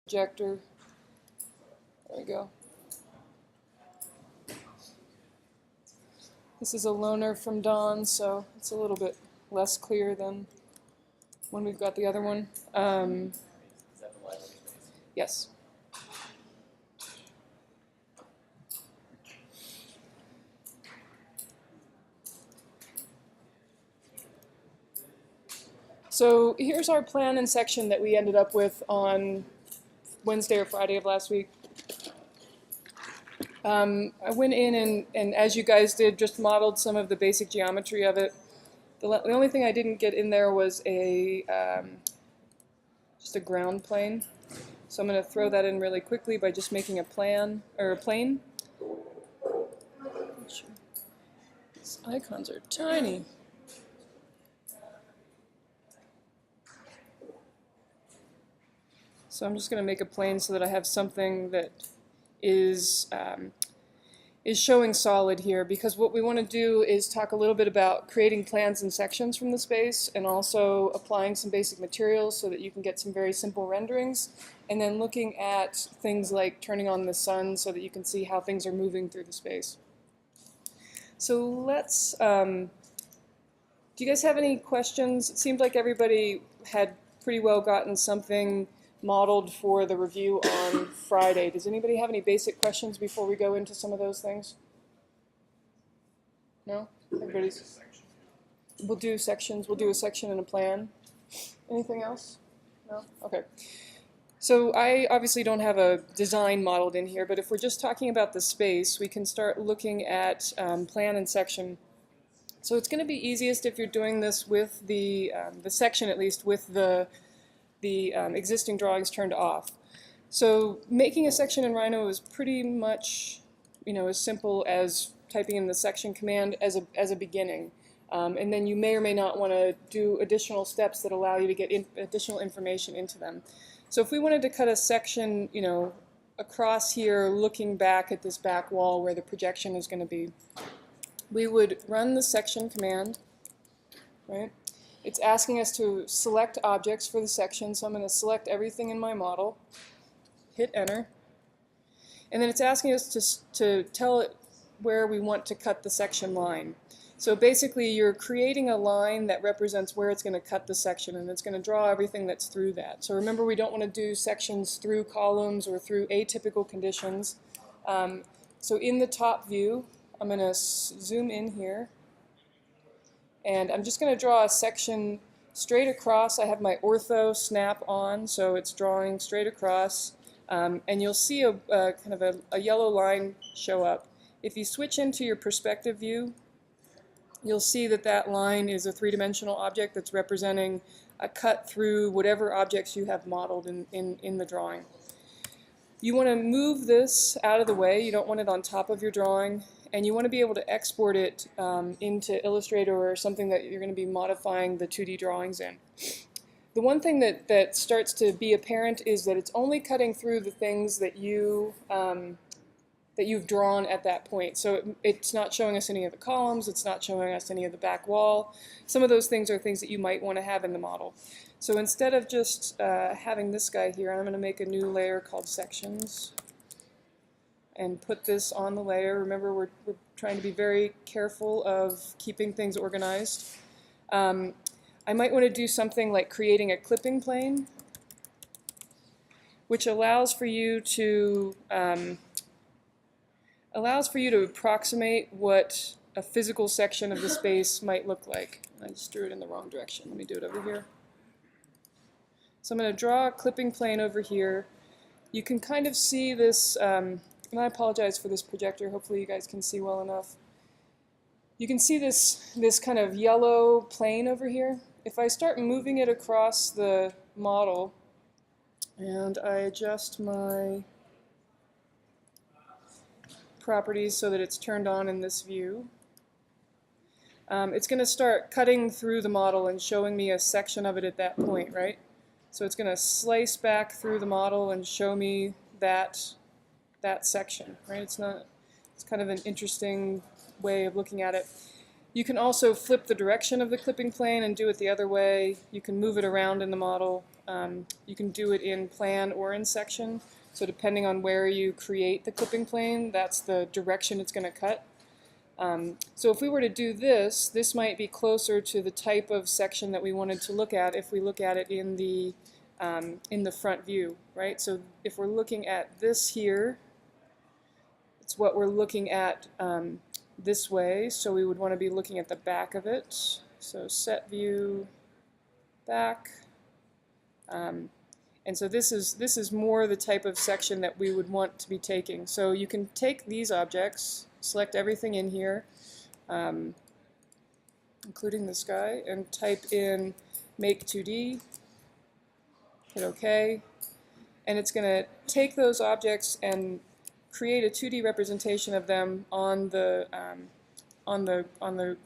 projector. There we go. This is a loaner from Dawn, so it's a little bit less clear than when we've got the other one. Is that the library space? Yes. So here's our plan and section that we ended up with on Wednesday or Friday of last week. I went in and as you guys did, just modeled some of the basic geometry of it. The only thing I didn't get in there was just a ground plane. So I'm going to throw that in really quickly by just making a plan or a plane. These icons are tiny. So I'm just going to make a plane so that I have something that is showing solid here, because what we want to do is talk a little bit about creating plans and sections from the space and also applying some basic materials so that you can get some very simple renderings, and then looking at things like turning on the sun so that you can see how things are moving through the space. So let's, do you guys have any questions? It seemed like everybody had pretty well gotten something modeled for the review on Friday. Does anybody have any basic questions before we go into some of those things? No? Everybody's... We'll do sections. We'll do a section and a plan. Anything else? No? Okay. So I obviously don't have a design modeled in here, but if we're just talking about the space, we can start looking at plan and section. So it's going to be easiest if you're doing this with the section, at least, with the existing drawings turned off. So making a section in Rhino is pretty much, as simple as typing in the section command as a beginning. And then you may or may not want to do additional steps that allow you to get additional information into them. So if we wanted to cut a section, across here, looking back at this back wall where the projection is going to be, we would run the section command, right? It's asking us to select objects for the section, so I'm going to select everything in my model, hit enter, and then it's asking us to tell it where we want to cut the section line. So basically you're creating a line that represents where it's going to cut the section, and it's going to draw everything that's through that. So remember, we don't want to do sections through columns or through atypical conditions. So in the top view, I'm going to zoom in here. And I'm just going to draw a section straight across. I have my ortho snap on, so it's drawing straight across. And you'll see a kind of a yellow line show up. If you switch into your perspective view, you'll see that that line is a three-dimensional object that's representing a cut through whatever objects you have modeled in the drawing. You want to move this out of the way. You don't want it on top of your drawing. And you want to be able to export it into Illustrator or something that you're going to be modifying the 2D drawings in. The one thing that starts to be apparent is that it's only cutting through the things that you've drawn at that point. So it's not showing us any of the columns, it's not showing us any of the back wall. Some of those things are things that you might want to have in the model. So instead of just having this guy here, I'm going to make a new layer called sections and put this on the layer. Remember, we're trying to be very careful of keeping things organized. I might want to do something like creating a clipping plane, which allows for you to approximate what a physical section of the space might look like. I just drew it in the wrong direction. Let me do it over here. So I'm going to draw a clipping plane over here. You can kind of see this. And I apologize for this projector. Hopefully you guys can see well enough. You can see this kind of yellow plane over here. If I start moving it across the model and I adjust my properties so that it's turned on in this view, it's going to start cutting through the model and showing me a section of it at that point, right? So it's going to slice back through the model and show me that section, right? It's kind of an interesting way of looking at it. You can also flip the direction of the clipping plane and do it the other way. You can move it around in the model. You can do it in plan or in section. So depending on where you create the clipping plane, that's the direction it's going to cut. So if we were to do this, this might be closer to the type of section that we wanted to look at if we look at it in the front view, right? So if we're looking at this here, it's what we're looking at this way, so we would want to be looking at the back of it. So set view, back. And so this is more the type of section that we would want to be taking. So you can take these objects, select everything in here, including this guy, and type in make 2D, hit OK, and it's going to take those objects and create a 2D representation of them on the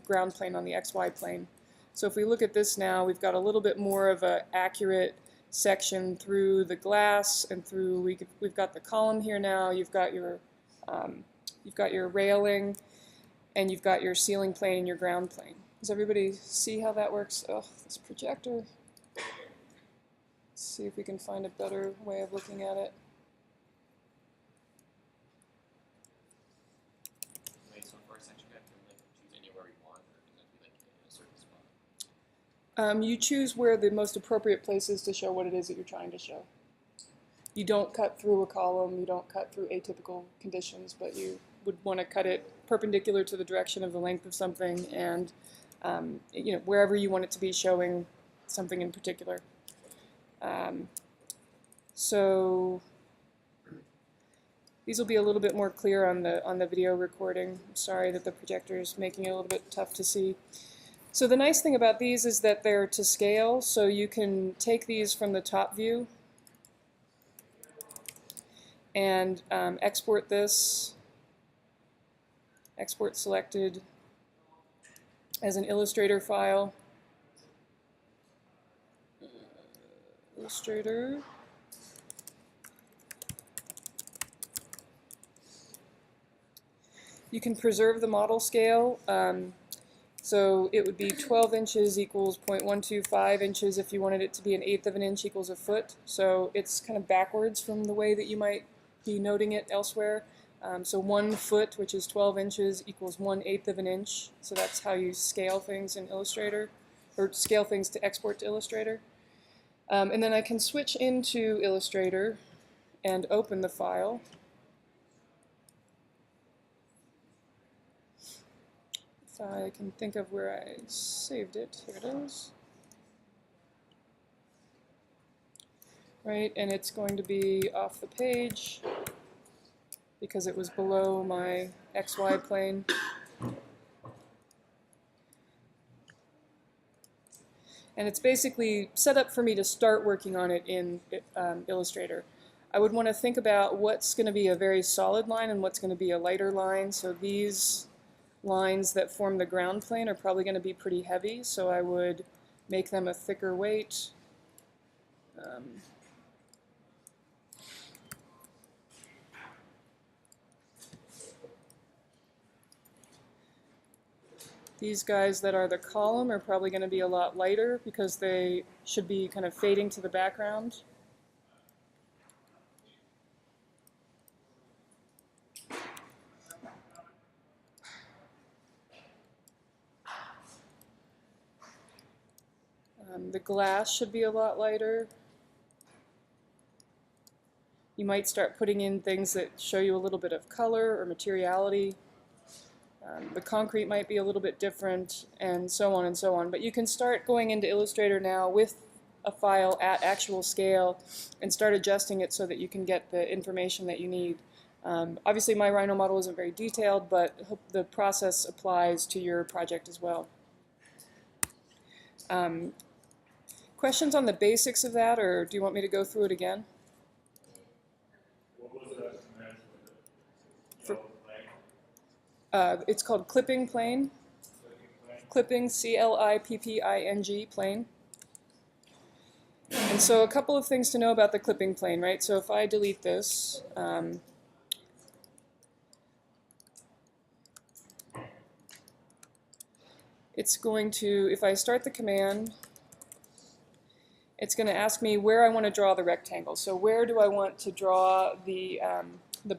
ground plane, on the XY plane. So if we look at this now, we've got a little bit more of an accurate section through the glass and through. We've got the column here now. You've got your railing, and you've got your ceiling plane and your ground plane. Does everybody see how that works? Oh, this projector. Let's see if we can find a better way of looking at it. Wait, so for a section, you have to like choose anywhere you want, or does it have to be like in a certain spot? You choose where the most appropriate place is to show what it is that you're trying to show. You don't cut through a column, you don't cut through atypical conditions, but you would want to cut it perpendicular to the direction of the length of something, and wherever you want it to be showing something in particular. So these will be a little bit more clear on the video recording. I'm sorry that the projector is making it a little bit tough to see. So the nice thing about these is that they're to scale, so you can take these from the top view and export this, export selected as an Illustrator file. Illustrator. You can preserve the model scale. So it would be 12 inches equals 0.125 inches if you wanted it to be 1/8 of an inch equals a foot. So it's kind of backwards from the way that you might be noting it elsewhere. So 1 foot, which is 12 inches, equals 1/8 of an inch. So that's how you scale things in Illustrator, or scale things to export to Illustrator. And then I can switch into Illustrator and open the file. If I can think of where I saved it, here it is. Right, and it's going to be off the page because it was below my XY plane. And it's basically set up for me to start working on it in Illustrator. I would want to think about what's going to be a very solid line and what's going to be a lighter line. So these lines that form the ground plane are probably going to be pretty heavy, so I would make them a thicker weight. These guys that are the column are probably going to be a lot lighter because they should be kind of fading to the background. The glass should be a lot lighter. You might start putting in things that show you a little bit of color or materiality. The concrete might be a little bit different, and so on and so on. But you can start going into Illustrator now with a file at actual scale and start adjusting it so that you can get the information that you need. Obviously my Rhino model isn't very detailed, but the process applies to your project as well. Questions on the basics of that, or do you want me to go through it again? What was that command for the It's called clipping plane. Clipping, C-L-I-P-P-I-N-G, plane. And so a couple of things to know about the clipping plane, right? So if I delete this, it's going to, if I start the command, it's going to ask me where I want to draw the rectangle. So where do I want to draw the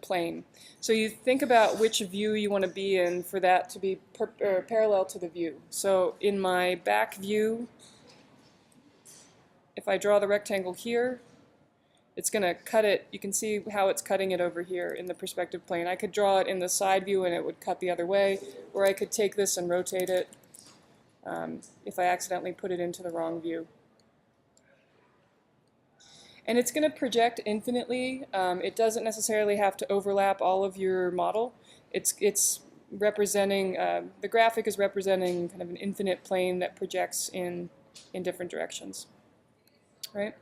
plane? So you think about which view you want to be in for that to be parallel to the view. So in my back view, if I draw the rectangle here, it's going to cut it. You can see how it's cutting it over here in the perspective plane. I could draw it in the side view and it would cut the other way, or I could take this and rotate it if I accidentally put it into the wrong view. And it's going to project infinitely. It doesn't necessarily have to overlap all of your model. It's representing, the graphic is representing kind of an infinite plane that projects in different directions, right?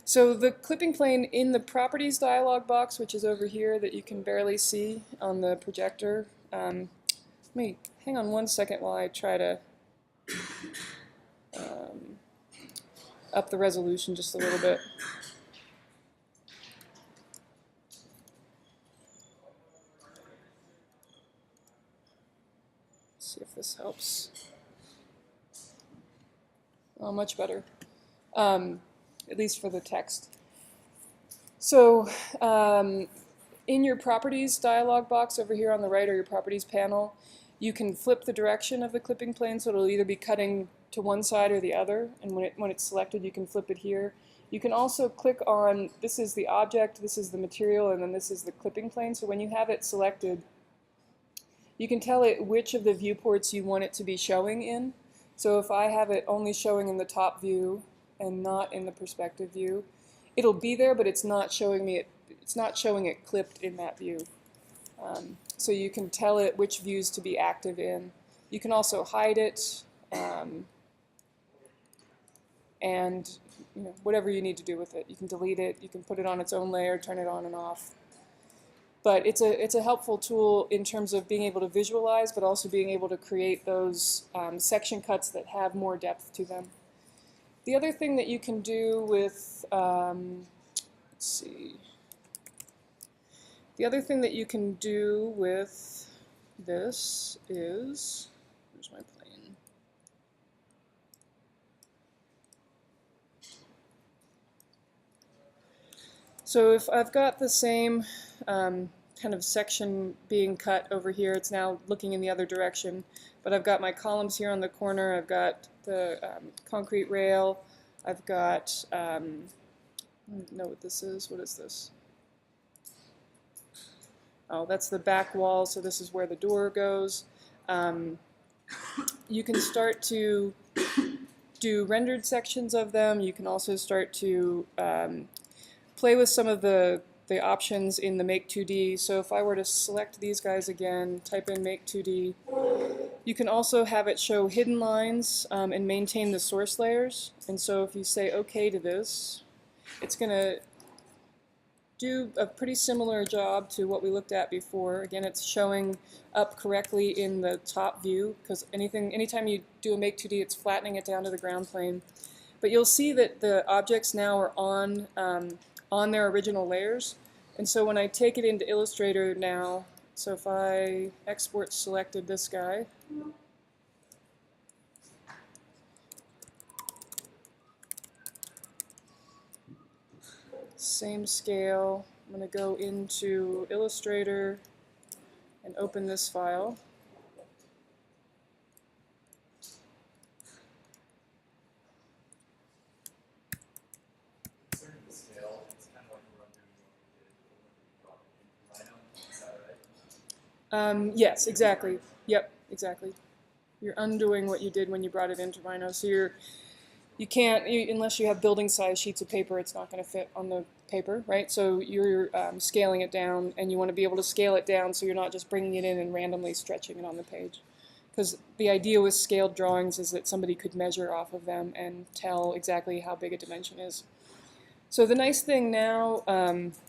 So the clipping plane in the properties dialog box, which is over here that you can barely see on the projector. Let me hang on one second while I try to up the resolution just a little bit. See if this helps. Oh, much better. At least for the text. So in your properties dialog box over here on the right, or your properties panel, you can flip the direction of the clipping plane, so it'll either be cutting to one side or the other, and when it's selected you can flip it here. You can also click on, this is the object, this is the material, and then this is the clipping plane. So when you have it selected, you can tell it which of the viewports you want it to be showing in. So if I have it only showing in the top view and not in the perspective view, it'll be there, but it's not showing it clipped in that view. So you can tell it which views to be active in. You can also hide it, and whatever you need to do with it. You can delete it, you can put it on its own layer, turn it on and off. But it's a helpful tool in terms of being able to visualize, but also being able to create those section cuts that have more depth to them. The other thing that you can do with, let's see, the other thing that you can do with this is, where's my plane? So if I've got the same kind of section being cut over here, it's now looking in the other direction, but I've got my columns here on the corner, I've got the concrete rail, I've got, I don't know what this is. What is this? Oh, that's the back wall, so this is where the door goes. You can start to do rendered sections of them. You can also start to play with some of the options in the Make 2D. So if I were to select these guys again, type in Make 2D, you can also have it show hidden lines and maintain the source layers. And so if you say OK to this, it's going to do a pretty similar job to what we looked at before. Again, it's showing up correctly in the top view, because anytime you do a Make 2D, it's flattening it down to the ground plane. But you'll see that the objects now are on their original layers. And so when I take it into Illustrator now, so if I export selected this guy, same scale, I'm going to go into Illustrator and open this file. Yes, exactly. Yep, exactly. You're undoing what you did when you brought it into Rhino. So you can't, unless you have building size sheets of paper, it's not going to fit on the paper, right? So you're scaling it down, and you want to be able to scale it down so you're not just bringing it in and randomly stretching it on the page. Because the idea with scaled drawings is that somebody could measure off of them and tell exactly how big a dimension is. So the nice thing now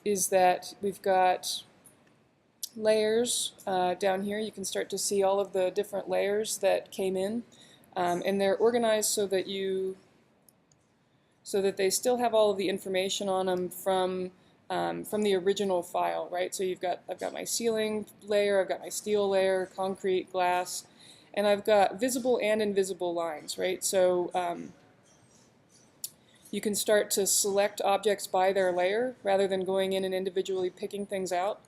is that we've got layers down here. You can start to see all of the different layers that came in, and they're organized so that they still have all of the information on them from the original file, right? So I've got my ceiling layer, I've got my steel layer, concrete, glass, and I've got visible and invisible lines, right? So you can start to select objects by their layer rather than going in and individually picking things out.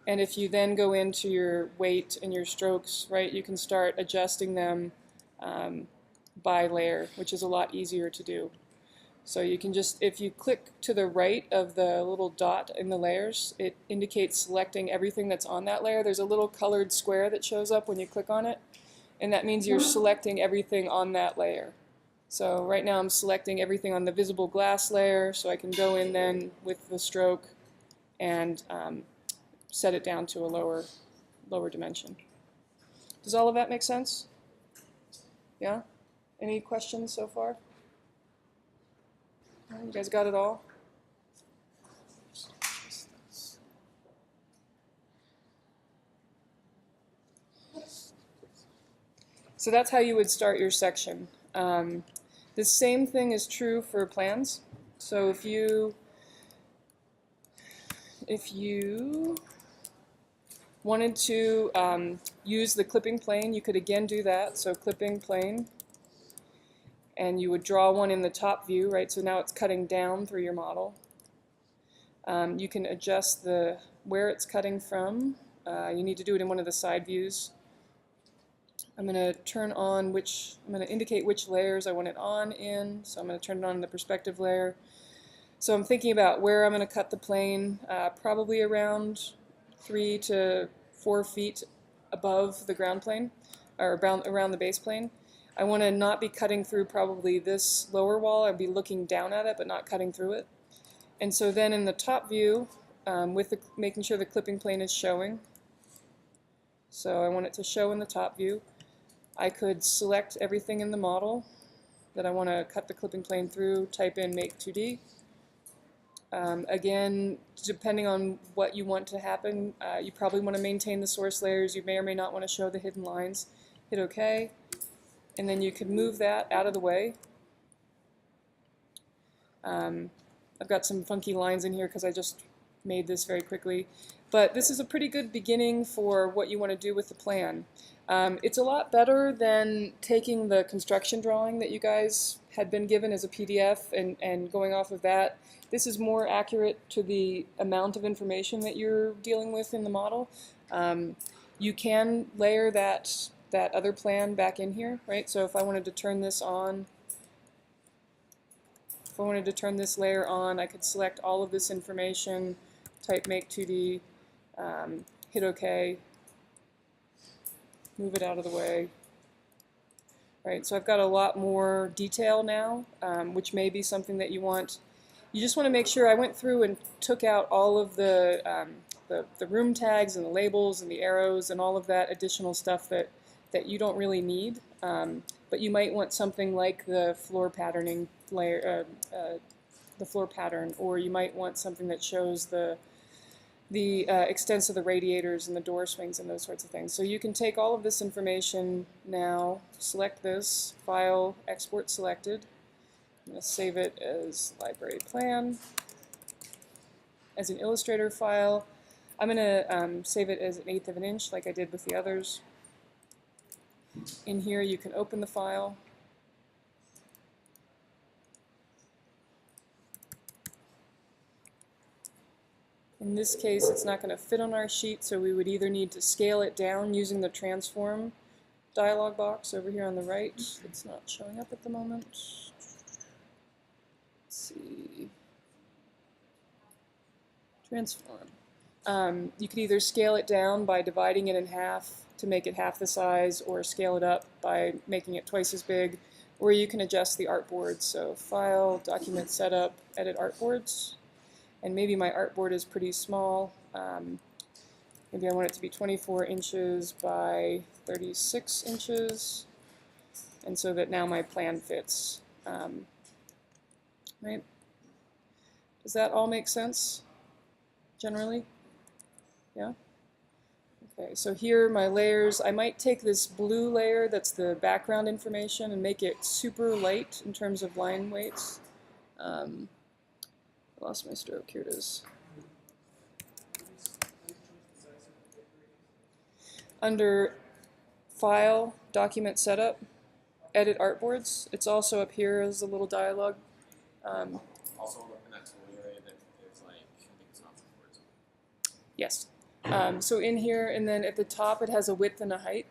And if you then go into your weight and your strokes, right, you can start adjusting them by layer, which is a lot easier to do. So you can just, if you click to the right of the little dot in the layers, it indicates selecting everything that's on that layer. There's a little colored square that shows up when you click on it, and that means you're selecting everything on that layer. So right now I'm selecting everything on the visible glass layer, so I can go in then with the stroke and set it down to a lower dimension. Does all of that make sense? Yeah? Any questions so far? You guys got it all? So that's how you would start your section. The same thing is true for plans. So if you wanted to use the clipping plane, you could again do that. So clipping plane. And you would draw one in the top view, right? So now it's cutting down through your model. You can adjust where it's cutting from. You need to do it in one of the side views. I'm going to I'm going to indicate which layers I want it on in. So I'm going to turn it on in the perspective layer. So I'm thinking about where I'm going to cut the plane, probably around 3 to 4 feet above the ground plane, or around the base plane. I want to not be cutting through probably this lower wall. I'd be looking down at it, but not cutting through it. And so then in the top view, making sure the clipping plane is showing. So I want it to show in the top view. I could select everything in the model that I want to cut the clipping plane through, type in Make 2D. Again, depending on what you want to happen, you probably want to maintain the source layers. You may or may not want to show the hidden lines. Hit OK. And then you can move that out of the way. I've got some funky lines in here because I just made this very quickly. But this is a pretty good beginning for what you want to do with the plan. It's a lot better than taking the construction drawing that you guys had been given as a PDF and going off of that. This is more accurate to the amount of information that you're dealing with in the model. You can layer that other plan back in here, right? So if I wanted to turn this on, if I wanted to turn this layer on, I could select all of this information, type Make 2D, hit OK, move it out of the way. Right, so I've got a lot more detail now, which may be something that you want. You just want to make sure. I went through and took out all of the room tags and the labels and the arrows and all of that additional stuff that you don't really need, but you might want something like the floor patterning layer, the floor pattern, or you might want something that shows the extents of the radiators and the door swings and those sorts of things. So you can take all of this information now, select this, File, Export Selected. I'm going to save it as Library Plan, as an Illustrator file. I'm going to save it as 1/8 of an inch like I did with the others. In here you can open the file. In this case it's not going to fit on our sheet, so we would either need to scale it down using the transform dialog box over here on the right. It's not showing up at the moment. Let's see. Transform. You could either scale it down by dividing it in half to make it half the size, or scale it up by making it twice as big, or you can adjust the artboard. So File, Document Setup, Edit Artboards. And maybe my artboard is pretty small. Maybe I want it to be 24 inches by 36 inches, and so that now my plan fits. Right? Does that all make sense, generally? Yeah? Okay, so here are my layers. I might take this blue layer that's the background information and make it super light in terms of line weights. I lost my stroke. Here it is. Under File, Document Setup, Edit Artboards. It's also up here as a little dialog Also, in that tool area, there's like, I think it's not horizontal. Yes. So in here, and then at the top, it has a width and a height.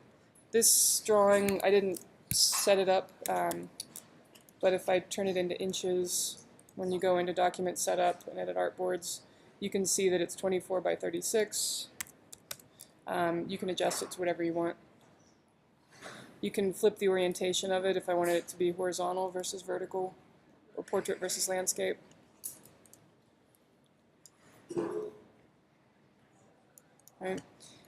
This drawing, I didn't set it up, but if I turn it into inches, when you go into document setup and edit artboards, you can see that it's 24 by 36. You can adjust it to whatever you want. You can flip the orientation of it if I wanted it to be horizontal versus vertical, or portrait versus landscape. Right.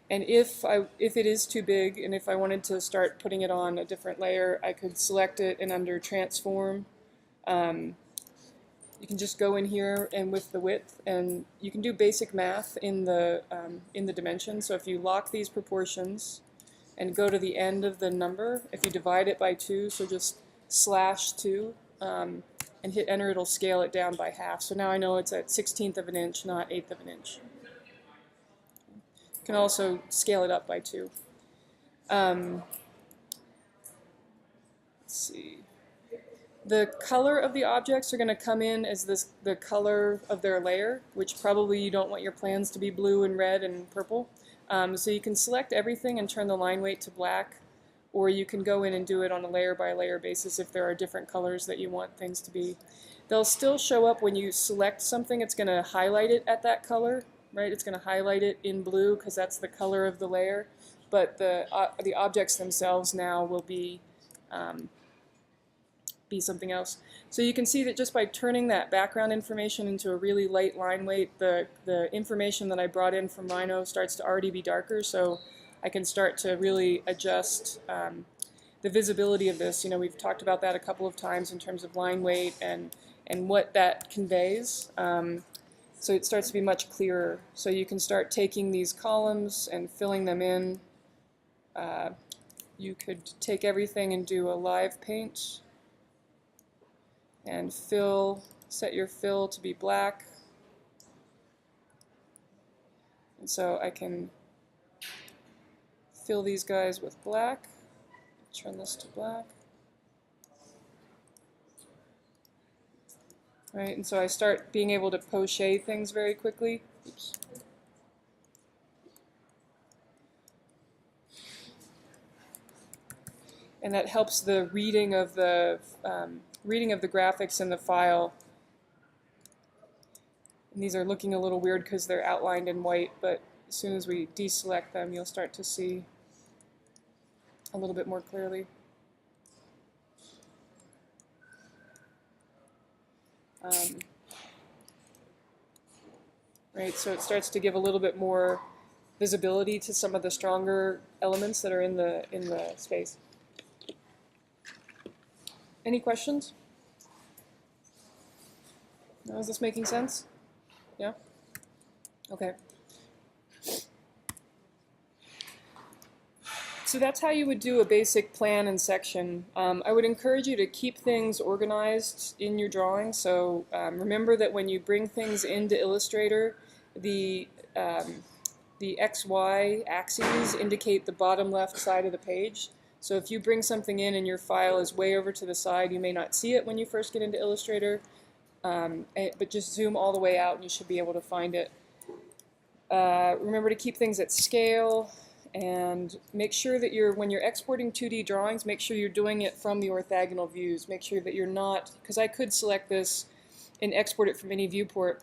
And if it is too big, and if I wanted to start putting it on a different layer, I could select it, and under transform, you can just go in here and with the width, and you can do basic math in the dimension. So if you lock these proportions and go to the end of the number, if you divide it by 2, so just /2, and hit enter, it'll scale it down by half. So now I know it's at 1/16 of an inch, not 1/8 of an inch. You can also scale it up by 2. Let's see. The color of the objects are going to come in as the color of their layer, which probably you don't want your plans to be blue and red and purple. So you can select everything and turn the line weight to black, or you can go in and do it on a layer by layer basis if there are different colors that you want things to be. They'll still show up when you select something. It's going to highlight it at that color, right? It's going to highlight it in blue because that's the color of the layer. But the objects themselves now will be something else. So you can see that just by turning that background information into a really light line weight, the information that I brought in from Rhino starts to already be darker, so I can start to really adjust the visibility of this. You know, we've talked about that a couple of times in terms of line weight and what that conveys. So it starts to be much clearer. So you can start taking these columns and filling them in. You could take everything and do a live paint and set your fill to be black. And so I can fill these guys with black. Turn this to black. Right, and so I start being able to poche things very quickly. Oops. And that helps the reading of the graphics in the file. And these are looking a little weird because they're outlined in white, but as soon as we deselect them, you'll start to see a little bit more clearly. Right, so it starts to give a little bit more visibility to some of the stronger elements that are in the space. Any questions? No, is this making sense? Yeah? Okay. So that's how you would do a basic plan and section. I would encourage you to keep things organized in your drawing. So remember that when you bring things into Illustrator, the XY axes indicate the bottom left side of the page. So if you bring something in and your file is way over to the side, you may not see it when you first get into Illustrator, but just zoom all the way out and you should be able to find it. Remember to keep things at scale, and make sure that when you're exporting 2D drawings, make sure you're doing it from the orthogonal views. Make sure that you're not, because I could select this and export it from any viewport,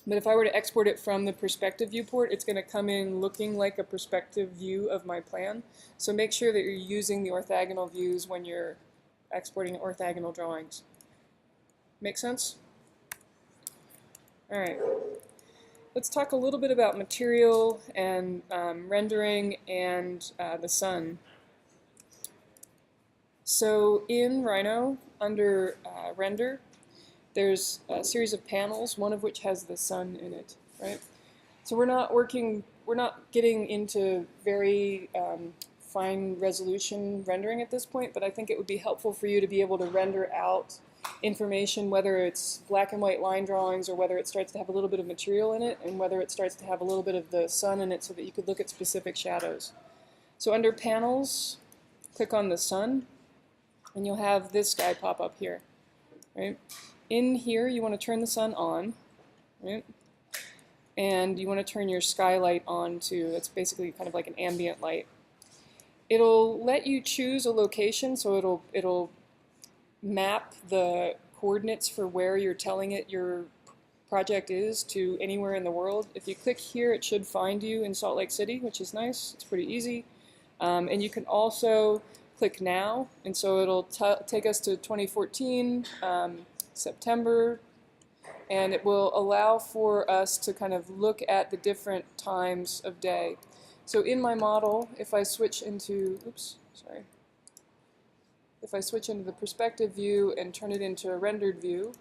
but if I were to export it from the perspective viewport, it's going to come in looking like a perspective view of my plan. So make sure that you're using the orthogonal views when you're exporting orthogonal drawings. Make sense? All right. Let's talk a little bit about material and rendering and the sun. So in Rhino, under render, there's a series of panels, one of which has the sun in it, right? So we're not getting into very fine resolution rendering at this point, but I think it would be helpful for you to be able to render out information, whether it's black and white line drawings or whether it starts to have a little bit of material in it, and whether it starts to have a little bit of the sun in it so that you could look at specific shadows. So under panels, click on the sun, and you'll have this guy pop up here, right? In here, you want to turn the sun on, right? And you want to turn your skylight on too. It's basically kind of like an ambient light. It'll let you choose a location, so it'll map the coordinates for where you're telling it your project is to anywhere in the world. If you click here, it should find you in Salt Lake City, which is nice. It's pretty easy. And you can also click now, and so it'll take us to 2014, September, and it will allow for us to kind of look at the different times of day. So in my model, if I switch into, if I switch into the perspective view and turn it into a rendered view,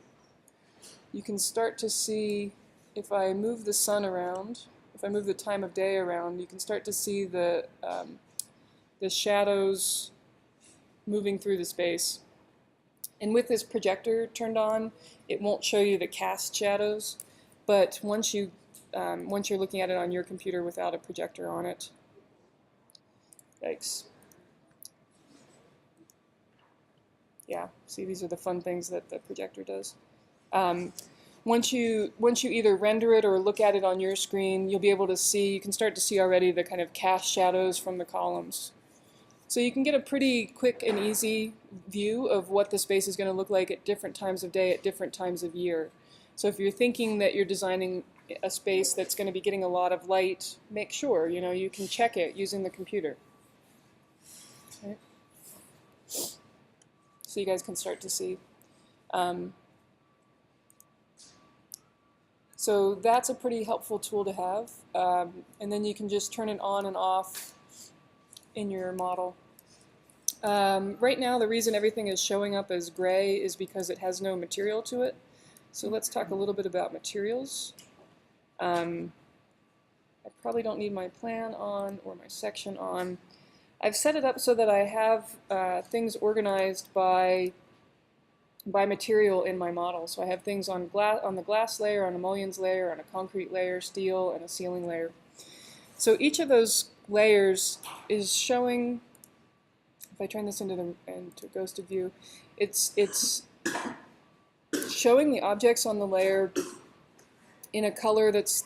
you can start to see, if I move the sun around, if I move the time of day around, you can start to see the shadows moving through the space. And with this projector turned on, it won't show you the cast shadows, but once you're looking at it on your computer without a projector on it, yikes. Yeah, see, these are the fun things that the projector does. Once you either render it or look at it on your screen, you'll be able to see, you can start to see already the kind of cast shadows from the columns. So you can get a pretty quick and easy view of what the space is going to look like at different times of day, at different times of year. So if you're thinking that you're designing a space that's going to be getting a lot of light, make sure, you can check it using the computer. Okay. So you guys can start to see. So that's a pretty helpful tool to have. And then you can just turn it on and off in your model. Right now, the reason everything is showing up as gray is because it has no material to it. So let's talk a little bit about materials. I probably don't need my plan on or my section on. I've set it up so that I have things organized by material in my model. So I have things on the glass layer, on a mullions layer, on a concrete layer, steel, and a ceiling layer. So each of those layers is showing, if I turn this into ghosted view, it's showing the objects on the layer in a color that's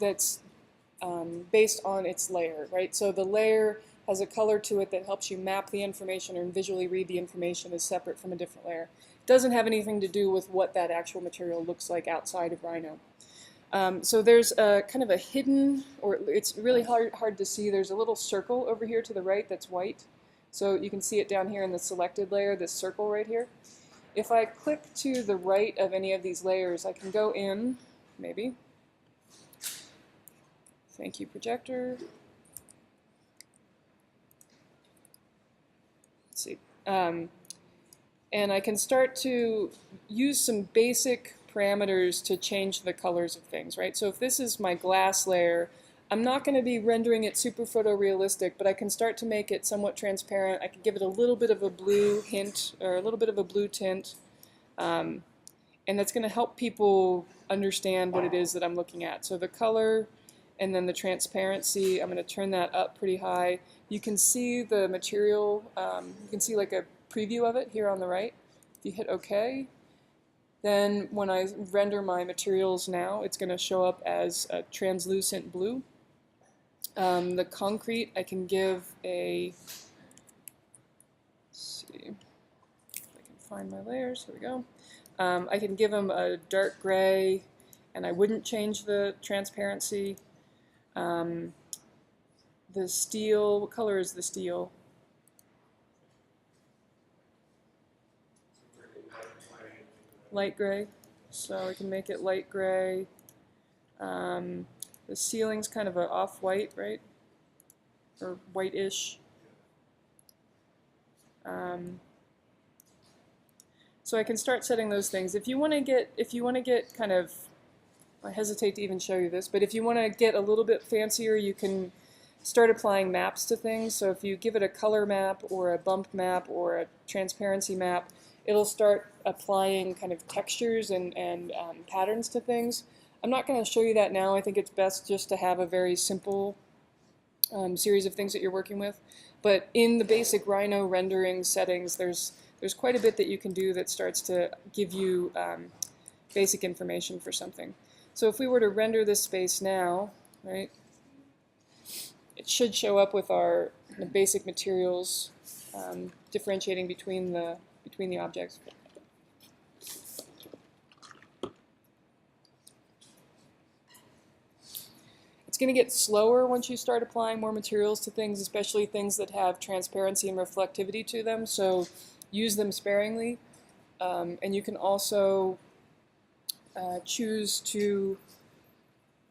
based on its layer, right? So the layer has a color to it that helps you map the information or visually read the information as separate from a different layer. It doesn't have anything to do with what that actual material looks like outside of Rhino. So there's a kind of a hidden, or it's really hard to see, there's a little circle over here to the right that's white. So you can see it down here in the selected layer, this circle right here. If I click to the right of any of these layers, I can go in, maybe. Thank you, projector. Let's see. And I can start to use some basic parameters to change the colors of things, right? So if this is my glass layer, I'm not going to be rendering it super photorealistic, but I can start to make it somewhat transparent. I can give it a little bit of a blue hint, or a little bit of a blue tint, and that's going to help people understand what it is that I'm looking at. So the color and then the transparency, I'm going to turn that up pretty high. You can see the material, you can see like a preview of it here on the right. If you hit OK, then when I render my materials now, it's going to show up as a translucent blue. The concrete, I can give a, let's see if I can find my layers, here we go. I can give them a dark gray, and I wouldn't change the transparency. The steel, what color is the steel? Light gray, so I can make it light gray. The ceiling's kind of an off-white, right? Or whitish. So I can start setting those things. If you want to get kind of, I hesitate to even show you this, but if you want to get a little bit fancier, you can start applying maps to things. So if you give it a color map or a bump map or a transparency map, it'll start applying kind of textures and patterns to things. I'm not going to show you that now. I think it's best just to have a very simple series of things that you're working with. But in the basic Rhino rendering settings, there's quite a bit that you can do that starts to give you basic information for something. So if we were to render this space now, right, it should show up with our basic materials, differentiating between the objects. It's going to get slower once you start applying more materials to things, especially things that have transparency and reflectivity to them, so use them sparingly. And you can also choose to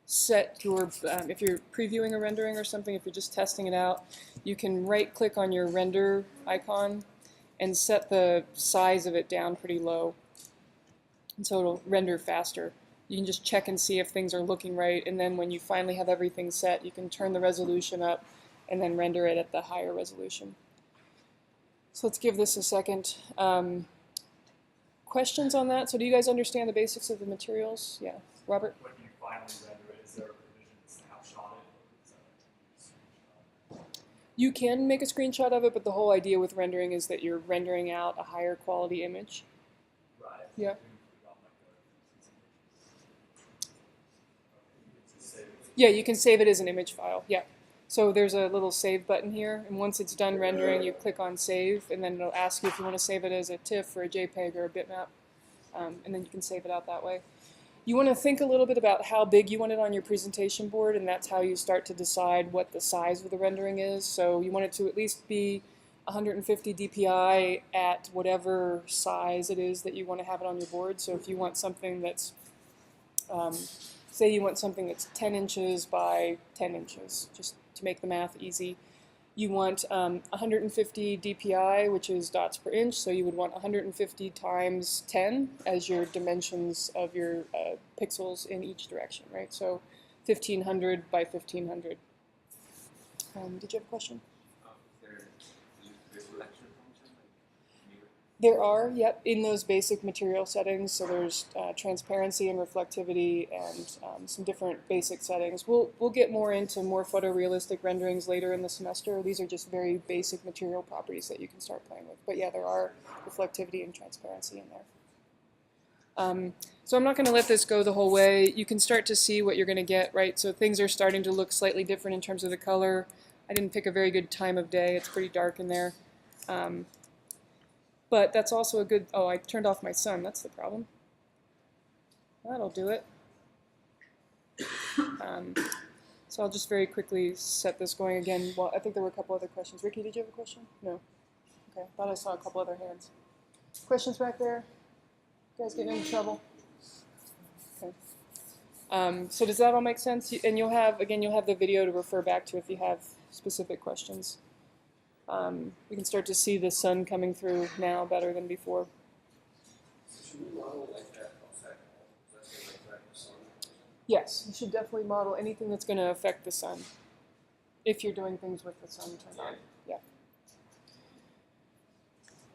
set your, if you're previewing a rendering or something, if you're just testing it out, you can right-click on your render icon and set the size of it down pretty low, and so it'll render faster. You can just check and see if things are looking right, and then when you finally have everything set, you can turn the resolution up and then render it at the higher resolution. So let's give this a second. Questions on that? So do you guys understand the basics of the materials? Yeah, Robert? When you finally render it, is there a provision to snapshot it? Or is that a screenshot? You can make a screenshot of it, but the whole idea with rendering is that you're rendering out a higher quality image. Right. Yeah. Just save it. Yeah, you can save it as an image file. Yeah. So there's a little save button here, and once it's done rendering, you click on save, and then it'll ask you if you want to save it as a TIFF or a JPEG or a bitmap, and then you can save it out that way. You want to think a little bit about how big you want it on your presentation board, and that's how you start to decide what the size of the rendering is. So you want it to at least be 150 dpi at whatever size it is that you want to have it on your board. So if you want something that's, say you want something that's 10 inches by 10 inches, just to make the math easy, you want 150 dpi, which is dots per inch, so you would want 150 times 10 as your dimensions of your pixels in each direction, right? So 1500 by 1500. Did you have a question? There's a lecture function, like There are, yep, in those basic material settings. So there's transparency and reflectivity and some different basic settings. We'll get more into more photorealistic renderings later in the semester. These are just very basic material properties that you can start playing with. But yeah, there are reflectivity and transparency in there. So I'm not going to let this go the whole way. You can start to see what you're going to get, right? So things are starting to look slightly different in terms of the color. I didn't pick a very good time of day. It's pretty dark in there. But that's also a good, oh, I turned off my sun. That's the problem. That'll do it. So I'll just very quickly set this going again. Well, I think there were a couple other questions. Ricky, did you have a question? No. Okay, thought I saw a couple other hands. Questions back there? You guys getting into trouble? Okay. So does that all make sense? And you'll have, again, you'll have the video to refer back to if you have specific questions. We can start to see the sun coming through now better than before. Should we model like that effect? That's going to affect the sun? Yes, you should definitely model anything that's going to affect the sun, if you're doing things with the sun turned on. Yeah.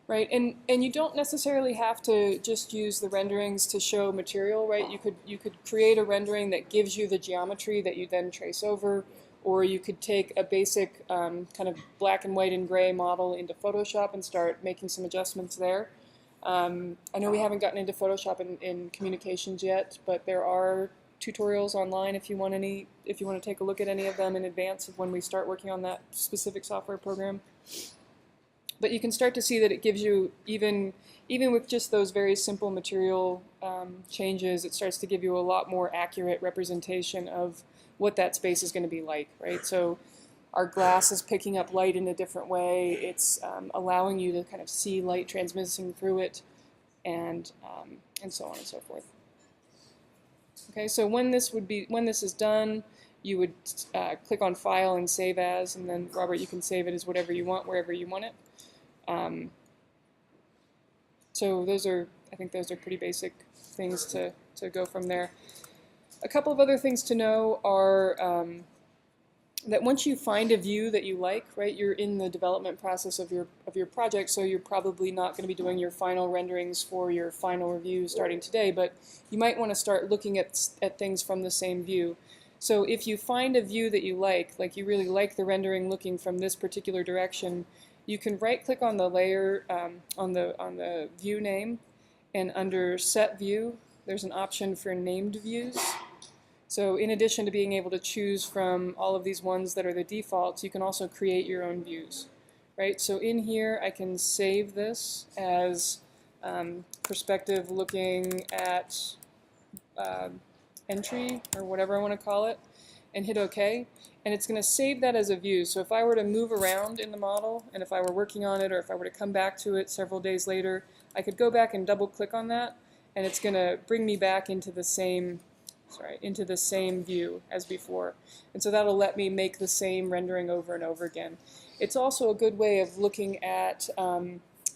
Right, and you don't necessarily have to just use the renderings to show material, right? You could create a rendering that gives you the geometry that you then trace over, or you could take a basic kind of black and white and gray model into Photoshop and start making some adjustments there. I know we haven't gotten into Photoshop in communications yet, but there are tutorials online if you want to take a look at any of them in advance of when we start working on that specific software program. But you can start to see that it gives you, even with just those very simple material changes, it starts to give you a lot more accurate representation of what that space is going to be like, right? So our glass is picking up light in a different way. It's allowing you to kind of see light transmitting through it, and so on and so forth. Okay, so when this is done, you would click on File and Save As, and then Robert, you can save it as whatever you want, wherever you want it. So I think those are pretty basic things to go from there. A couple of other things to know are that once you find a view that you like, right, you're in the development process of your project, so you're probably not going to be doing your final renderings for your final review starting today, but you might want to start looking at things from the same view. So if you find a view that you like you really like the rendering looking from this particular direction, you can right-click on the layer, on the view name, and under Set View, there's an option for named views. So in addition to being able to choose from all of these ones that are the defaults, you can also create your own views, right? So in here, I can save this as perspective looking at entry, or whatever I want to call it, and hit OK. And it's going to save that as a view. So if I were to move around in the model, and if I were working on it, or if I were to come back to it several days later, I could go back and double click on that, and it's going to bring me back into the same view as before. And so that'll let me make the same rendering over and over again. It's also a good way of looking at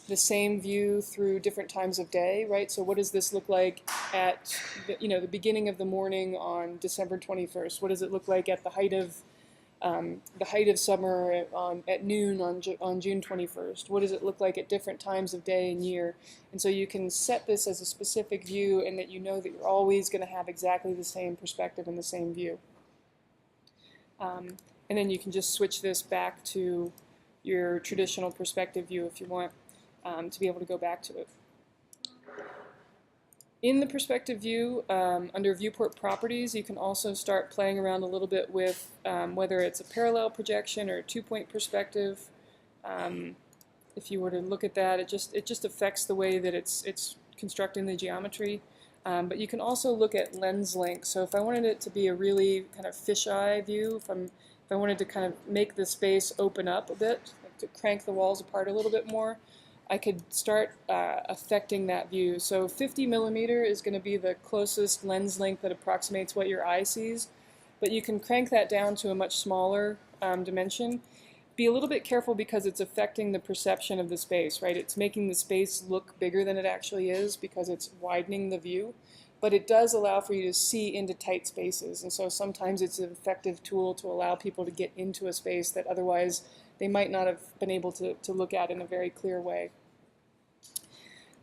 the same view through different times of day, right? So what does this look like at the beginning of the morning on December 21st? What does it look like at the height of summer at noon on June 21st? What does it look like at different times of day and year? And so you can set this as a specific view, and that you know that you're always going to have exactly the same perspective and the same view. And then you can just switch this back to your traditional perspective view if you want to be able to go back to it. In the perspective view, under viewport properties, you can also start playing around a little bit with whether it's a parallel projection or a two-point perspective. If you were to look at that, it just affects the way that it's constructing the geometry. But you can also look at lens length. So if I wanted it to be a really kind of fisheye view, if I wanted to kind of make the space open up a bit, like to crank the walls apart a little bit more, I could start affecting that view. So 50 millimeter is going to be the closest lens length that approximates what your eye sees, but you can crank that down to a much smaller dimension. Be a little bit careful because it's affecting the perception of the space, right? It's making the space look bigger than it actually is because it's widening the view, but it does allow for you to see into tight spaces, and so sometimes it's an effective tool to allow people to get into a space that otherwise they might not have been able to look at in a very clear way.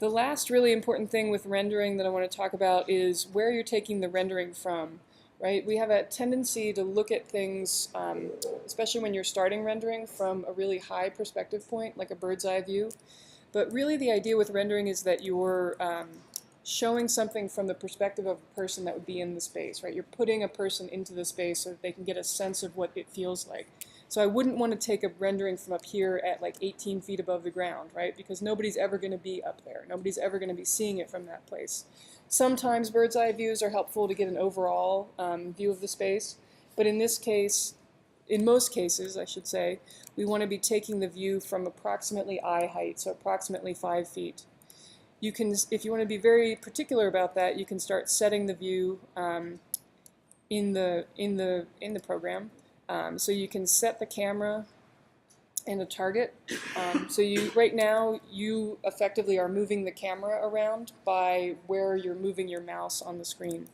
The last really important thing with rendering that I want to talk about is where you're taking the rendering from, right? We have a tendency to look at things, especially when you're starting rendering, from a really high perspective point, like a bird's eye view. But really the idea with rendering is that you're showing something from the perspective of a person that would be in the space, right? You're putting a person into the space so that they can get a sense of what it feels like. So I wouldn't want to take a rendering from up here at like 18 feet above the ground, right? Because nobody's ever going to be up there. Nobody's ever going to be seeing it from that place. Sometimes bird's eye views are helpful to get an overall view of the space. But in this case, in most cases, I should say, we want to be taking the view from approximately eye height, so approximately 5 feet. You can, if you want to be very particular about that, you can start setting the view in the program. So you can set the camera and the target. So right now you effectively are moving the camera around by where you're moving your mouse on the screen.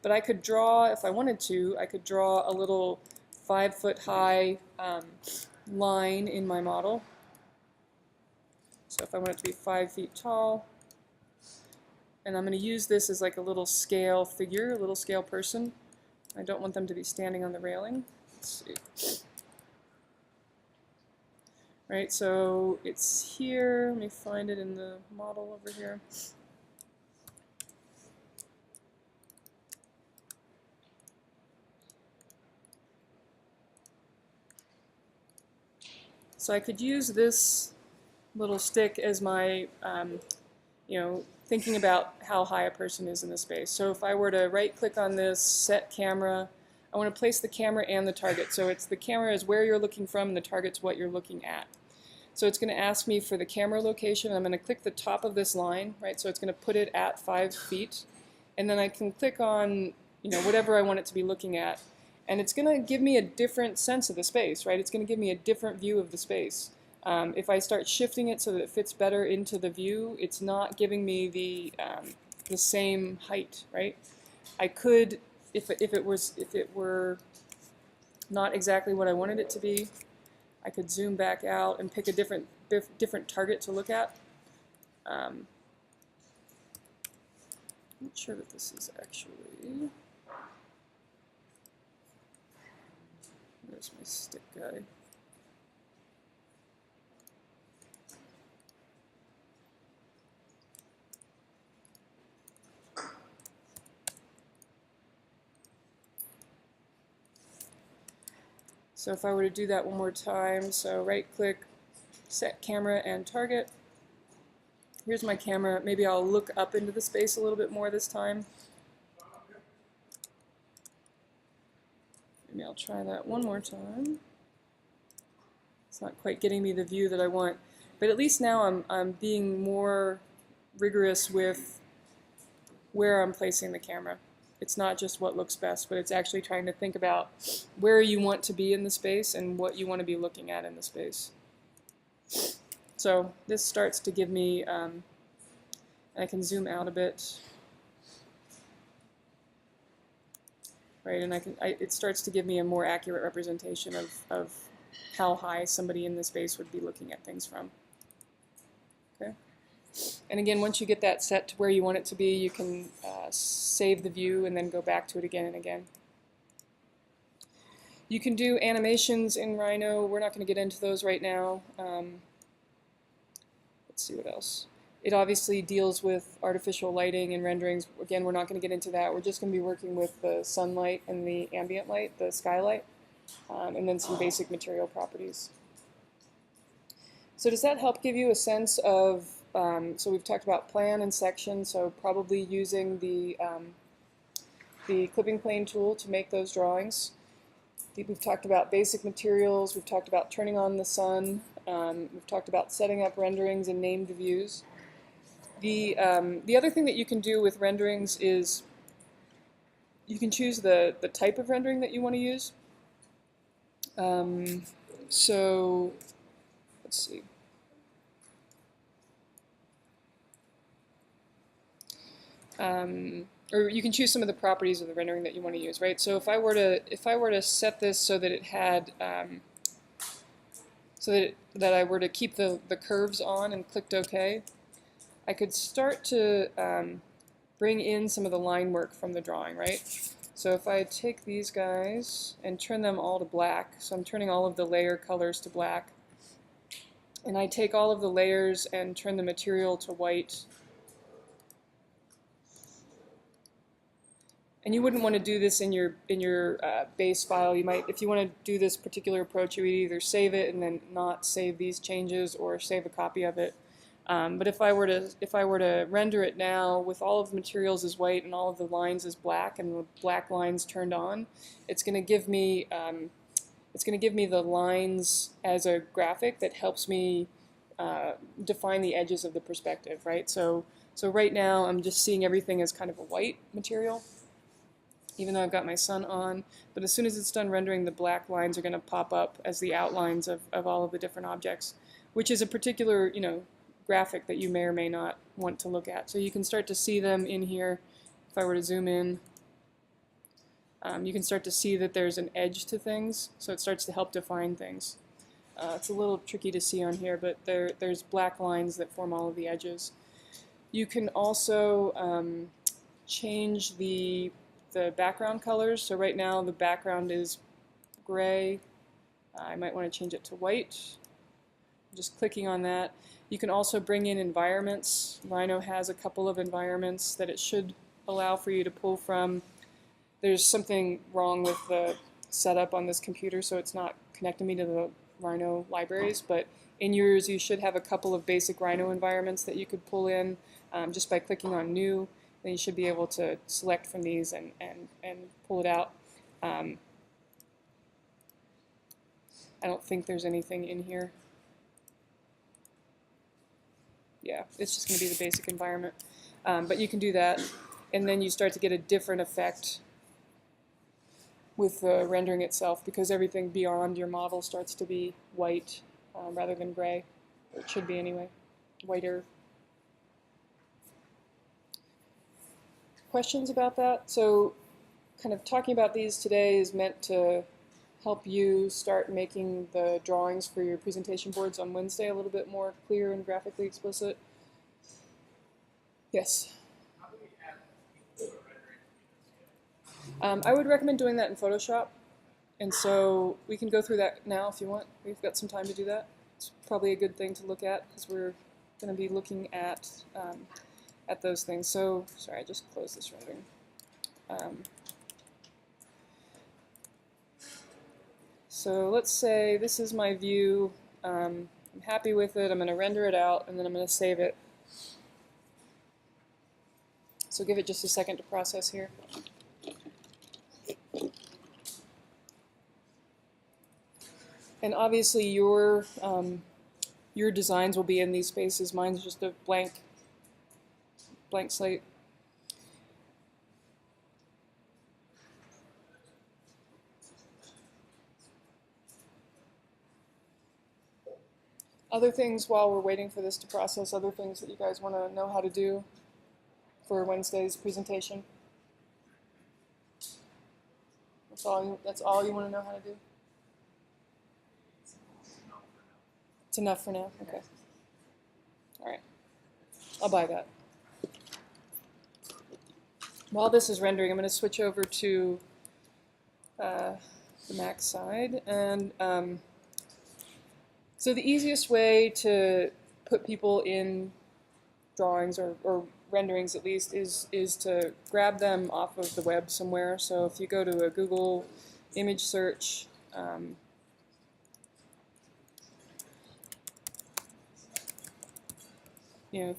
But I could draw, if I wanted to, I could draw a little 5-foot high line in my model. So if I want it to be 5 feet tall, and I'm going to use this as like a little scale figure, a little scale person. I don't want them to be standing on the railing. Let's see. Right, so it's here. Let me find it in the model over here. So I could use this little stick as my, thinking about how high a person is in the space. So if I were to right-click on this, set camera, I want to place the camera and the target. So it's the camera is where you're looking from, and the target's what you're looking at. So it's going to ask me for the camera location. I'm going to click the top of this line, right? So it's going to put it at 5 feet. And then I can click on, whatever I want it to be looking at. And it's going to give me a different sense of the space, right? It's going to give me a different view of the space. If I start shifting it so that it fits better into the view, it's not giving me the same height, right? I could, if it were not exactly what I wanted it to be, I could zoom back out and pick a different target to look at. I'm not sure that this is actually. Where's my stick guy? So if I were to do that one more time, so right click, set camera and target. Here's my camera. Maybe I'll look up into the space a little bit more this time. Maybe I'll try that one more time. It's not quite getting me the view that I want. But at least now I'm being more rigorous with where I'm placing the camera. It's not just what looks best, but it's actually trying to think about where you want to be in the space and what you want to be looking at in the space. So this starts to give me, I can zoom out a bit. Right, and it starts to give me a more accurate representation of how high somebody in the space would be looking at things from. Okay. And again, once you get that set to where you want it to be, you can save the view and then go back to it again and again. You can do animations in Rhino. We're not going to get into those right now. Let's see what else. It obviously deals with artificial lighting and renderings. Again, we're not going to get into that. We're just going to be working with the sunlight and the ambient light, the skylight, and then some basic material properties. So does that help give you a sense of, so we've talked about plan and section, so probably using the clipping plane tool to make those drawings. We've talked about basic materials, we've talked about turning on the sun, we've talked about setting up renderings and named views. The other thing that you can do with renderings is you can choose the type of rendering that you want to use. So let's see. Or you can choose some of the properties of the rendering that you want to use, right? So if I were to set this so that it had that I were to keep the curves on and clicked OK, I could start to bring in some of the line work from the drawing, right? So if I take these guys and turn them all to black, so I'm turning all of the layer colors to black, and I take all of the layers and turn the material to white. And you wouldn't want to do this in your base file. You might, if you want to do this particular approach, you would either save it and then not save these changes, or save a copy of it. But if I were to render it now with all of the materials as white and all of the lines as black and the black lines turned on, it's going to give me the lines as a graphic that helps me define the edges of the perspective, right? So right now I'm just seeing everything as kind of a white material, even though I've got my sun on. But as soon as it's done rendering, the black lines are going to pop up as the outlines of all of the different objects, which is a particular, graphic that you may or may not want to look at. So you can start to see them in here. If I were to zoom in, you can start to see that there's an edge to things, so it starts to help define things. It's a little tricky to see on here, but there's black lines that form all of the edges. You can also change the background colors. So right now the background is gray. I might want to change it to white. Just clicking on that. You can also bring in environments. Rhino has a couple of environments that it should allow for you to pull from. There's something wrong with the setup on this computer, so it's not connecting me to the Rhino libraries, but in yours you should have a couple of basic Rhino environments that you could pull in just by clicking on New. Then you should be able to select from these and pull it out. I don't think there's anything in here. Yeah, it's just going to be the basic environment. But you can do that, and then you start to get a different effect with the rendering itself, because everything beyond your model starts to be white rather than gray. It should be anyway, whiter. Questions about that? So kind of talking about these today is meant to help you start making the drawings for your presentation boards on Wednesday a little bit more clear and graphically explicit. Yes? How do we add to a rendering? I would recommend doing that in Photoshop. And so we can go through that now if you want. We've got some time to do that. It's probably a good thing to look at because we're going to be looking at those things. So, sorry, I just closed this rendering. So let's say this is my view. I'm happy with it. I'm going to render it out, and then I'm going to save it. So give it just a second to process here. And obviously your designs will be in these spaces. Mine's just a blank slate. Other things while we're waiting for this to process, other things that you guys want to know how to do for Wednesday's presentation? That's all you want to know how to do? It's enough for now? Okay. All right. I'll buy that. While this is rendering, I'm going to switch over to the Mac side. And so the easiest way to put people in drawings or renderings at least is to grab them off of the web somewhere. So if you go to a Google image search,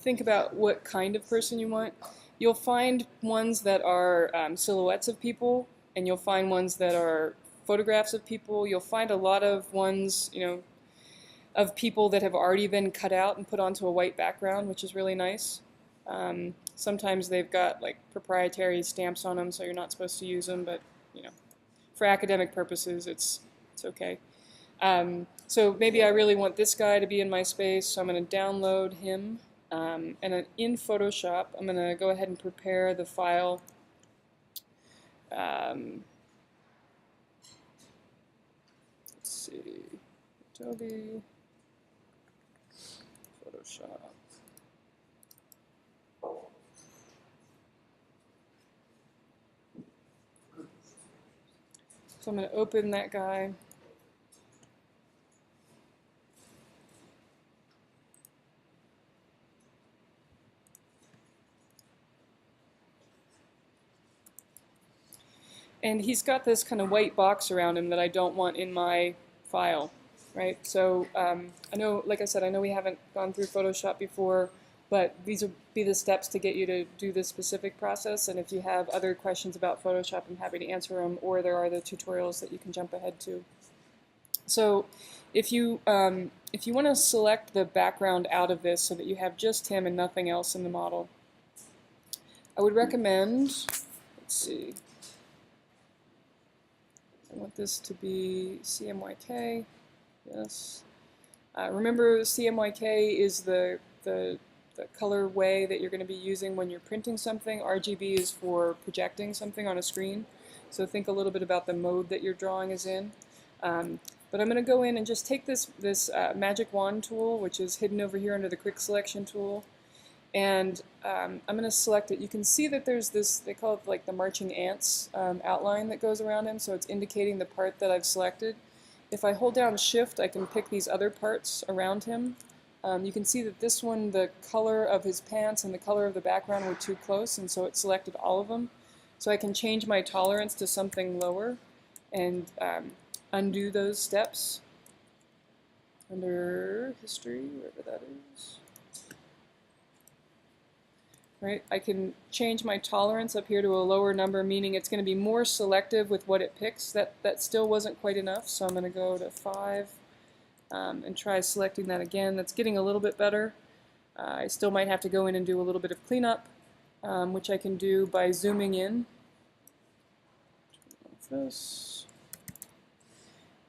think about what kind of person you want. You'll find ones that are silhouettes of people, and you'll find ones that are photographs of people. You'll find a lot of ones, of people that have already been cut out and put onto a white background, which is really nice. Sometimes they've got like proprietary stamps on them, so you're not supposed to use them, but for academic purposes, it's okay. So maybe I really want this guy to be in my space, so I'm going to download him. And then in Photoshop, I'm going to go ahead and prepare the file. Let's see, Adobe, Photoshop. So I'm going to open that guy. And he's got this kind of white box around him that I don't want in my file, right? So I know, like I said, I know we haven't gone through Photoshop before, but these will be the steps to get you to do this specific process. And if you have other questions about Photoshop, I'm happy to answer them, or there are the tutorials that you can jump ahead to. So if you want to select the background out of this so that you have just him and nothing else in the model, I would recommend, let's see, I want this to be CMYK, yes. Remember, CMYK is the color way that you're going to be using when you're printing something. RGB is for projecting something on a screen. So think a little bit about the mode that your drawing is in. But I'm going to go in and just take this magic wand tool, which is hidden over here under the quick selection tool. And I'm going to select it. You can see that there's this, they call it like the marching ants outline that goes around him, so it's indicating the part that I've selected. If I hold down Shift, I can pick these other parts around him. You can see that this one, the color of his pants and the color of the background were too close, and so it selected all of them. So I can change my tolerance to something lower and undo those steps under History, wherever that is. Right, I can change my tolerance up here to a lower number, meaning it's going to be more selective with what it picks. That still wasn't quite enough, so I'm going to go to 5 and try selecting that again. That's getting a little bit better. I still might have to go in and do a little bit of cleanup, which I can do by zooming in. Like this.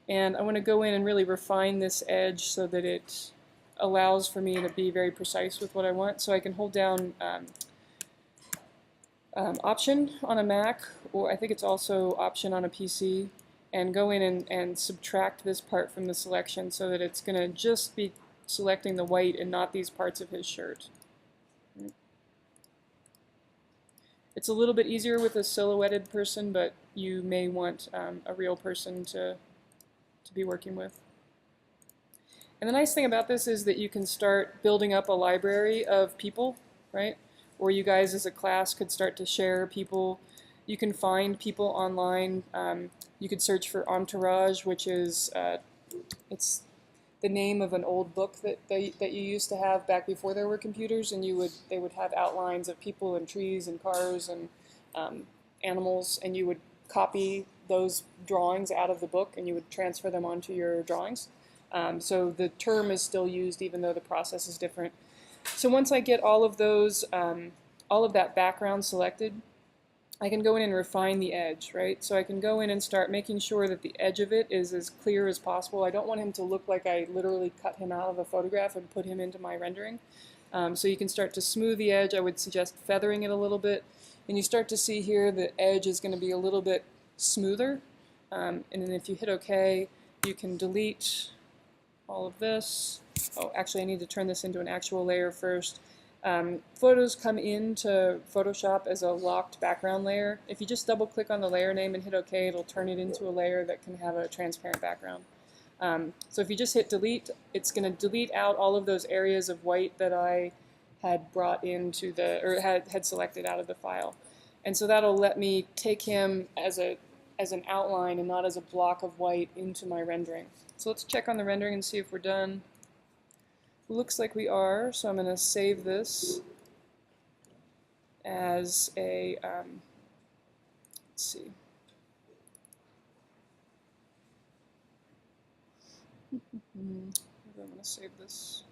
And I want to go in and really refine this edge so that it allows for me to be very precise with what I want. So I can hold down Option on a Mac, or I think it's also Option on a PC, and go in and subtract this part from the selection so that it's going to just be selecting the white and not these parts of his shirt. It's a little bit easier with a silhouetted person, but you may want a real person to be working with. And the nice thing about this is that you can start building up a library of people, right? Or you guys as a class could start to share people You can find people online. You could search for Entourage, which is it's the name of an old book that you used to have back before there were computers, and they would have outlines of people and trees and cars and animals, and you would copy those drawings out of the book and you would transfer them onto your drawings. So the term is still used even though the process is different. So once I get all of those, all of that background selected, I can go in and refine the edge, right? So I can go in and start making sure that the edge of it is as clear as possible. I don't want him to look like I literally cut him out of a photograph and put him into my rendering. So you can start to smooth the edge. I would suggest feathering it a little bit. And you start to see here the edge is going to be a little bit smoother. And then if you hit OK, you can delete all of this. Oh, actually I need to turn this into an actual layer first. Photos come into Photoshop as a locked background layer. If you just double click on the layer name and hit OK, it'll turn it into a layer that can have a transparent background. So if you just hit delete, it's going to delete out all of those areas of white that I had brought into the, or had selected out of the file. And so that'll let me take him as an outline and not as a block of white into my rendering. So let's check on the rendering and see if we're done. Looks like we are, so I'm going to save this as a, let's see. I'm going to save this.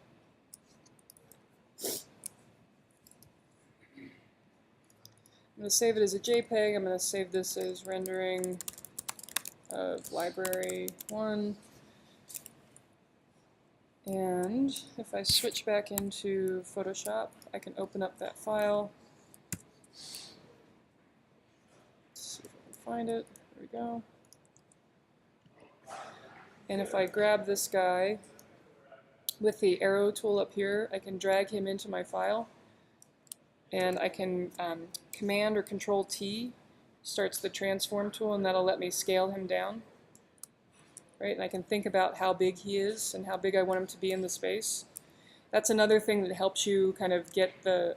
I'm going to save it as a JPEG. I'm going to save this as rendering of library 1. And if I switch back into Photoshop, I can open up that file. Let's see if I can find it. There we go. And if I grab this guy with the arrow tool up here, I can drag him into my file. And I can Command or Control T starts the transform tool, and that'll let me scale him down. Right, and I can think about how big he is and how big I want him to be in the space. That's another thing that helps you kind of get the,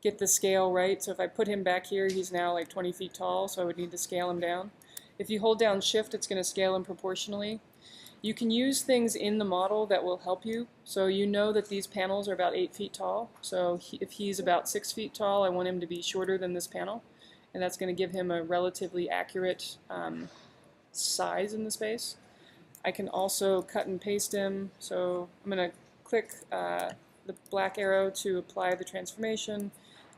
get the scale right. So if I put him back here, he's now like 20 feet tall, so I would need to scale him down. If you hold down Shift, it's going to scale him proportionally. You can use things in the model that will help you. So you know that these panels are about 8 feet tall. So if he's about 6 feet tall, I want him to be shorter than this panel. And that's going to give him a relatively accurate size in the space. I can also cut and paste him. So I'm going to click the black arrow to apply the transformation.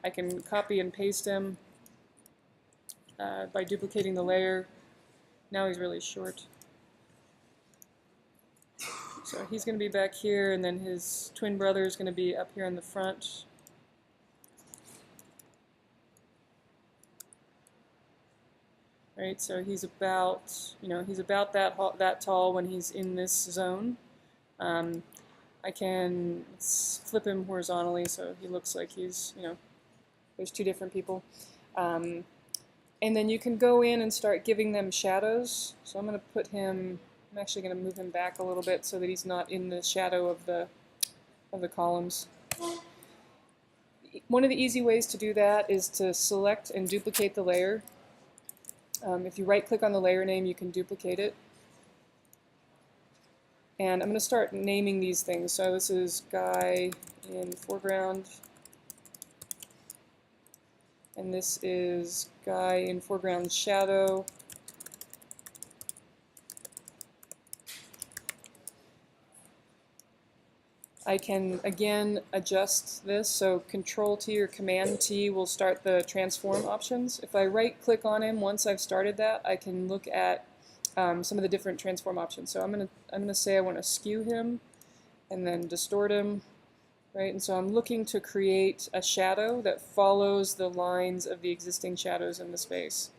I can copy and paste him by duplicating the layer. Now he's really short. So he's going to be back here, and then his twin brother is going to be up here in the front. Right, so he's about, he's about that tall when he's in this zone. I can flip him horizontally so he looks like he's, there's two different people. And then you can go in and start giving them shadows. So I'm going to put him, I'm actually going to move him back a little bit so that he's not in the shadow of the columns. One of the easy ways to do that is to select and duplicate the layer. If you right-click on the layer name, you can duplicate it. And I'm going to start naming these things. So this is guy in foreground. And this is guy in foreground shadow. I can, again, adjust this. So Control T or Command T will start the transform options. If I right-click on him once I've started that, I can look at some of the different transform options. So I'm gonna say I want to skew him and then distort him, right? And so I'm looking to create a shadow that follows the lines of the existing shadows in the space.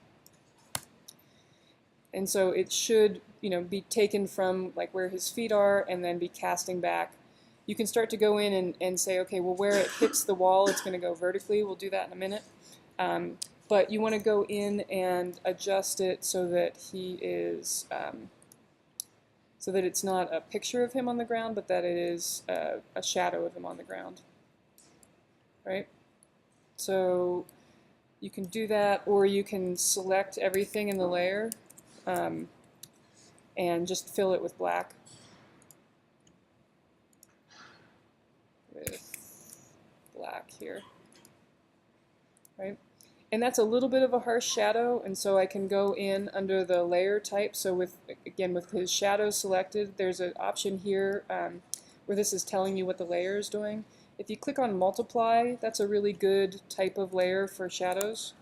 And so it should, be taken from like where his feet are and then be casting back. You can start to go in and say, okay, well, where it hits the wall, it's going to go vertically. We'll do that in a minute. But you want to go in and adjust it so that he is, so that it's not a picture of him on the ground, but that it is a shadow of him on the ground, right? So You can do that, or you can select everything in the layer and just fill it with black. With black here, right? And that's a little bit of a harsh shadow, and so I can go in under the layer type. So with, again, with his shadow selected, there's an option here where this is telling you what the layer is doing. If you click on multiply, that's a really good type of layer for shadows,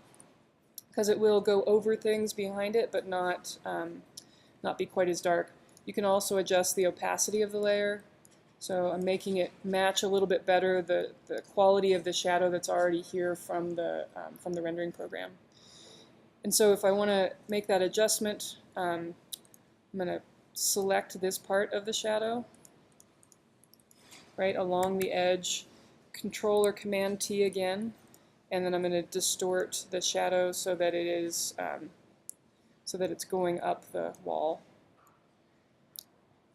because it will go over things behind it, but not be quite as dark. You can also adjust the opacity of the layer. So I'm making it match a little bit better the quality of the shadow that's already here from the rendering program. And so if I want to make that adjustment, I'm going to select this part of the shadow, right, along the edge, Control or Command T again, and then I'm going to distort the shadow so that it is so that it's going up the wall,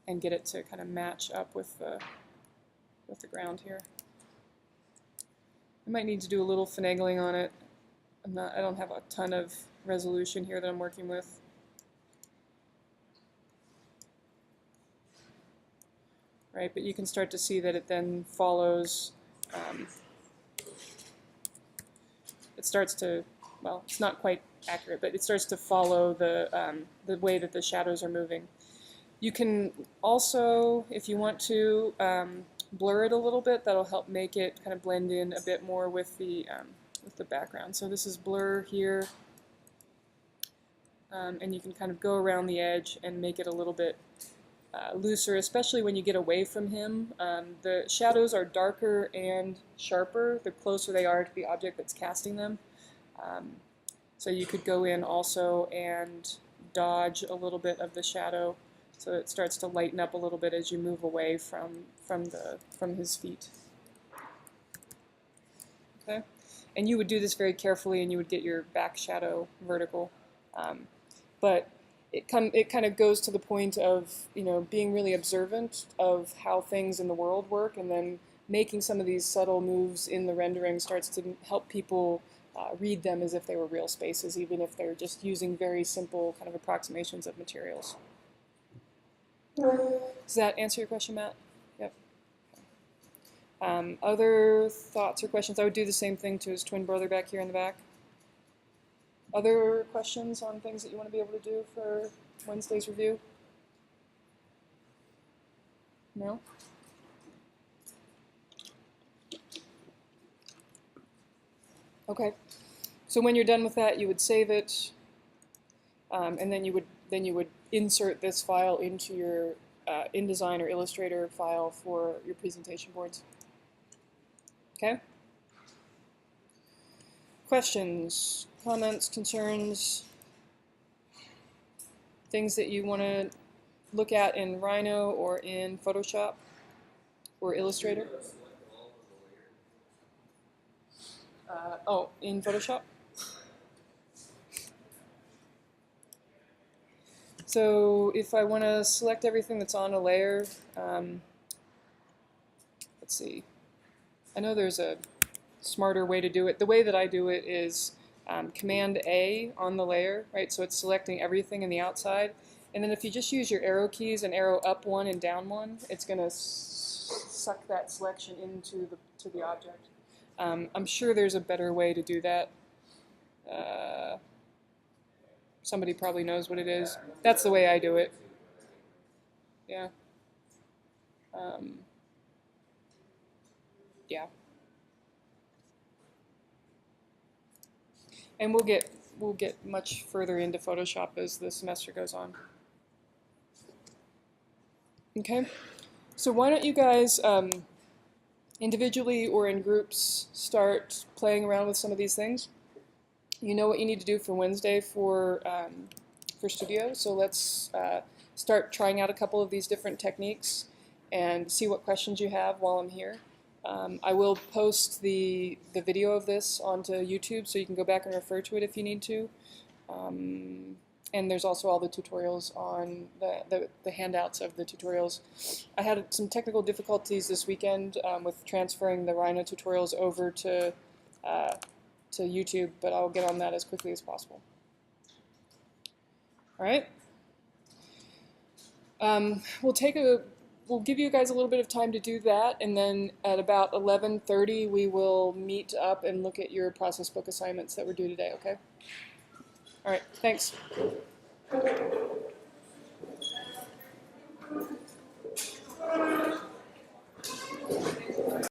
and get it to kind of match up with the ground here. I might need to do a little finagling on it. I don't have a ton of resolution here that I'm working with. Right, but you can start to see that it then follows. It starts to, well, it's not quite accurate, but it starts to follow the way that the shadows are moving. You can also, if you want to, blur it a little bit. That'll help make it kind of blend in a bit more with the background. So this is blur here, and you can kind of go around the edge and make it a little bit looser, especially when you get away from him. The shadows are darker and sharper the closer they are to the object that's casting them. So you could go in also and dodge a little bit of the shadow, so it starts to lighten up a little bit as you move away from his feet. Okay, and you would do this very carefully, and you would get your back shadow vertical, but it kind of goes to the point of, you know, being really observant of how things in the world work, and then making some of these subtle moves in the rendering starts to help people read them as if they were real spaces, even if they're just using very simple kind of approximations of materials. Does that answer your question, Matt? Yep. Other thoughts or questions? I would do the same thing to his twin brother back here in the back. Other questions on things that you want to be able to do for Wednesday's review? No? Okay. So when you're done with that, you would save it, and then you would insert this file into your InDesign or Illustrator file for your presentation boards. Okay? Questions, comments, concerns, things that you want to look at in Rhino or in Photoshop or Illustrator? Oh, in Photoshop? So if I want to select everything that's on a layer, let's see. I know there's a smarter way to do it. The way that I do it is Command A on the layer, right? So it's selecting everything in the outside. And then if you just use your arrow keys and arrow up one and down one, it's going to suck that selection into the object. I'm sure there's a better way to do that. Somebody probably knows what it is. That's the way I do it. Yeah. Yeah. And we'll get much further into Photoshop as the semester goes on. Okay. So why don't you guys individually or in groups start playing around with some of these things? You know what you need to do for Wednesday for Studio, so let's start trying out a couple of these different techniques and see what questions you have while I'm here. I will post the video of this onto YouTube, so you can go back and refer to it if you need to. And there's also all the tutorials on the handouts of the tutorials. I had some technical difficulties this weekend with transferring the Rhino tutorials over to to YouTube, but I'll get on that as quickly as possible. All right. We'll give you guys a little bit of time to do that, and then at about 11:30 we will meet up and look at your process book assignments that were due today, okay? All right, thanks.